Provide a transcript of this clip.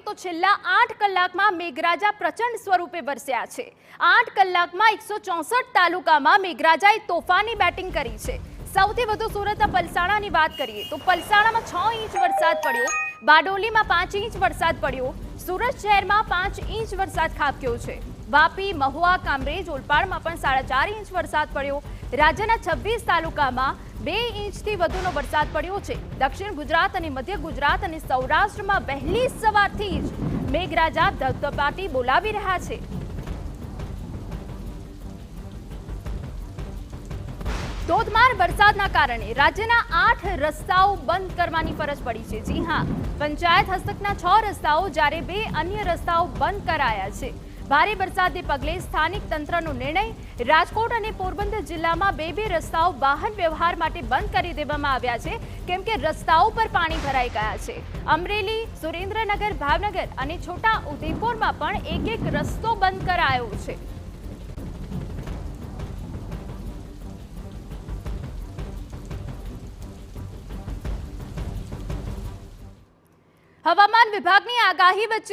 તો છેલ્લા 8 કલાકમાં મેઘરાજા પ્રચંડ સ્વરૂપે વરસ્યા છે। 8 કલાકમાં 164 તાલુકામાં મેઘરાજાએ તોફાની બેટિંગ કરી છે। સૌથી વધુ સુરતના પલસાણાની વાત કરીએ તો પલસાણામાં 6 ઇંચ વરસાદ પડ્યો, બારડોલીમાં 5 ઇંચ વરસાદ પડ્યો, સુરત શહેરમાં 5 ઇંચ વરસાદ ખાબક્યો છે। વાપી, મહુવા, કામરેજ, ઓલપાડમાં પણ 4.5 ઇંચ વરસાદ પડ્યો। રાજ્યના 26 તાલુકામાં 2 ઇંચથી વધુનો વરસાદ પડ્યો છે। દક્ષિણ ગુજરાત અને મધ્ય ગુજરાત અને સૌરાષ્ટ્રમાં વહેલી સવારથી જ મેઘરાજા ધબધબાટી બોલાવી રહ્યા છે। ધોધમાર વરસાદના કારણે રાજ્યના 8 રસ્તાઓ બંધ કરવાની ફરજ પડી છે। જી હા, પંચાયત હસ્તકના 6 રસ્તાઓ જ્યારે 2 અન્ય રસ્તાઓ બંધ કરાયા છે। ભારે વરસાદને પગલે સ્થાનિક તંત્રનો નિર્ણય। રાજકોટ અને પોરબંદર જિલ્લામાં 2 રસ્તાઓ વાહન વ્યવહાર માટે બંધ કરી દેવામાં આવ્યા છે, કેમ કે રસ્તાઓ પર પાણી ભરાઈ ગયા છે। અમરેલી, સુરેન્દ્રનગર, ભાવનગર અને છોટા ઉદેપુરમાં પણ એક રસ્તો બંધ કરાયો છે। હવામાન વિભાગની આગાહી વચ્ચે